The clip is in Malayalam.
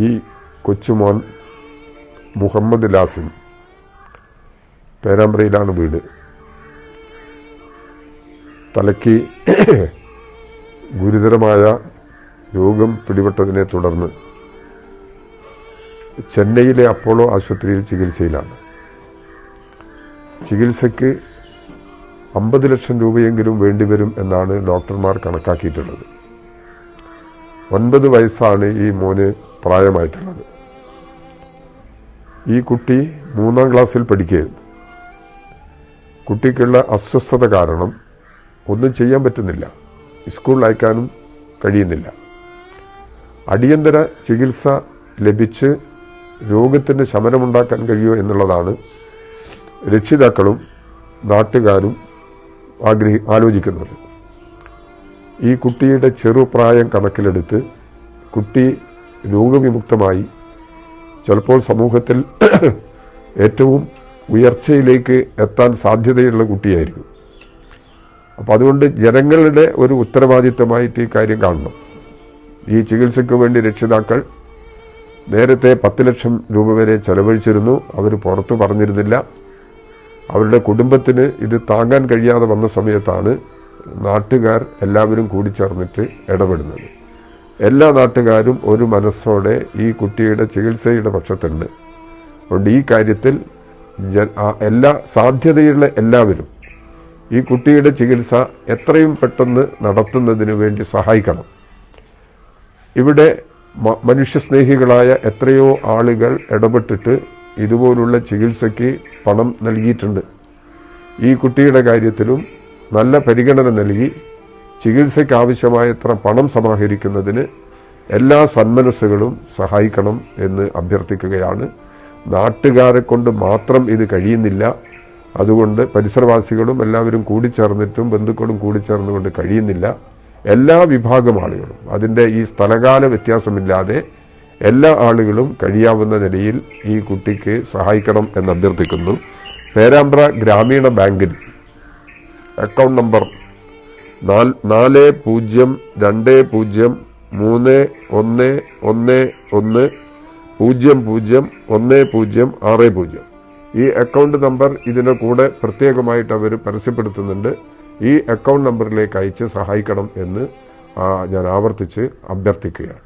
ഈ കൊച്ചുമോൻ മുഹമ്മദ് ലാസിം, പേരാമ്പ്രയിലാണ് വീട്. തലയ്ക്ക് ഗുരുതരമായ രോഗം പിടിപെട്ടതിനെ തുടർന്ന് ചെന്നൈയിലെ അപ്പോളോ ആശുപത്രിയിൽ ചികിത്സയിലാണ്. ചികിത്സയ്ക്ക് 50 ലക്ഷം രൂപയെങ്കിലും വേണ്ടിവരും എന്നാണ് ഡോക്ടർമാർ കണക്കാക്കിയിട്ടുള്ളത്. 9 വയസ്സാണ് ഈ മോന് പ്രായമായിട്ടുള്ളത്. ഈ കുട്ടി 3-ാം ക്ലാസ്സിൽ പഠിക്കുകയായിരുന്നു. കുട്ടിക്കുള്ള അസ്വസ്ഥത കാരണം ഒന്നും ചെയ്യാൻ പറ്റുന്നില്ല, സ്കൂളിൽ അയക്കാനും കഴിയുന്നില്ല. അടിയന്തര ചികിത്സ ലഭിച്ച് രോഗത്തിന് ശമനമുണ്ടാക്കാൻ കഴിയുമോ എന്നുള്ളതാണ് രക്ഷിതാക്കളും നാട്ടുകാരും ആലോചിക്കുന്നത്. ഈ കുട്ടിയുടെ ചെറുപ്രായം കണക്കിലെടുത്ത് കുട്ടി രോഗവിമുക്തമായി ചിലപ്പോൾ സമൂഹത്തിൽ ഏറ്റവും ഉയർച്ചയിലേക്ക് എത്താൻ സാധ്യതയുള്ള കുട്ടിയായിരിക്കും. അപ്പോൾ അതുകൊണ്ട് ജനങ്ങളുടെ ഒരു ഉത്തരവാദിത്തമായിട്ട് ഈ കാര്യം കാണണം. ഈ ചികിത്സയ്ക്ക് വേണ്ടി രക്ഷിതാക്കൾ നേരത്തെ 10 ലക്ഷം രൂപ വരെ ചെലവഴിച്ചിരുന്നു. അവർ പുറത്ത് പറഞ്ഞിരുന്നില്ല. അവരുടെ കുടുംബത്തിന് ഇത് താങ്ങാൻ കഴിയാതെ വന്ന സമയത്താണ് നാട്ടുകാർ എല്ലാവരും കൂടിച്ചേർന്നിട്ട് ഇടപെടുന്നത്. എല്ലാ നാട്ടുകാരും ഒരു മനസ്സോടെ ഈ കുട്ടിയുടെ ചികിത്സയുടെ പക്ഷത്തുണ്ട്. അതുകൊണ്ട് ഈ കാര്യത്തിൽ എല്ലാ സാധ്യതയുള്ള എല്ലാവരും ഈ കുട്ടിയുടെ ചികിത്സ എത്രയും പെട്ടെന്ന് നടത്തുന്നതിന് വേണ്ടി സഹായിക്കണം. ഇവിടെ മനുഷ്യസ്നേഹികളായ എത്രയോ ആളുകൾ ഇടപെട്ടിട്ട് ഇതുപോലുള്ള ചികിത്സയ്ക്ക് പണം നൽകിയിട്ടുണ്ട്. ഈ കുട്ടിയുടെ കാര്യത്തിലും നല്ല പരിഗണന നൽകി ചികിത്സയ്ക്ക് ആവശ്യമായത്ര പണം സമാഹരിക്കുന്നതിന് എല്ലാ സന്മനസ്സുകളും സഹായിക്കണം എന്ന് അഭ്യർത്ഥിക്കുകയാണ്. നാട്ടുകാരെ കൊണ്ട് മാത്രം ഇത് കഴിയുന്നില്ല. അതുകൊണ്ട് പരിസരവാസികളും എല്ലാവരും കൂടിച്ചേർന്നിട്ടും ബന്ധുക്കളും കൂടിച്ചേർന്നുകൊണ്ട് കഴിയുന്നില്ല. എല്ലാ വിഭാഗം ആളുകളും അതിൻ്റെ ഈ സ്ഥലകാല വ്യത്യാസമില്ലാതെ എല്ലാ ആളുകളും കഴിയാവുന്ന നിലയിൽ ഈ കുട്ടിക്ക് സഹായിക്കണം എന്ന് അഭ്യർത്ഥിക്കുന്നു. പേരാമ്പ്ര ഗ്രാമീണ ബാങ്കിൽ അക്കൗണ്ട് നമ്പർ 403111101060. ഈ അക്കൗണ്ട് നമ്പർ ഇതിൻ്റെ കൂടെ പ്രത്യേകമായിട്ട് അവർ പരസ്യപ്പെടുത്തുന്നുണ്ട്. ഈ അക്കൗണ്ട് നമ്പറിലേക്ക് അയച്ച് സഹായിക്കണം എന്ന് ഞാൻ ആവർത്തിച്ച് അഭ്യർത്ഥിക്കുകയാണ്.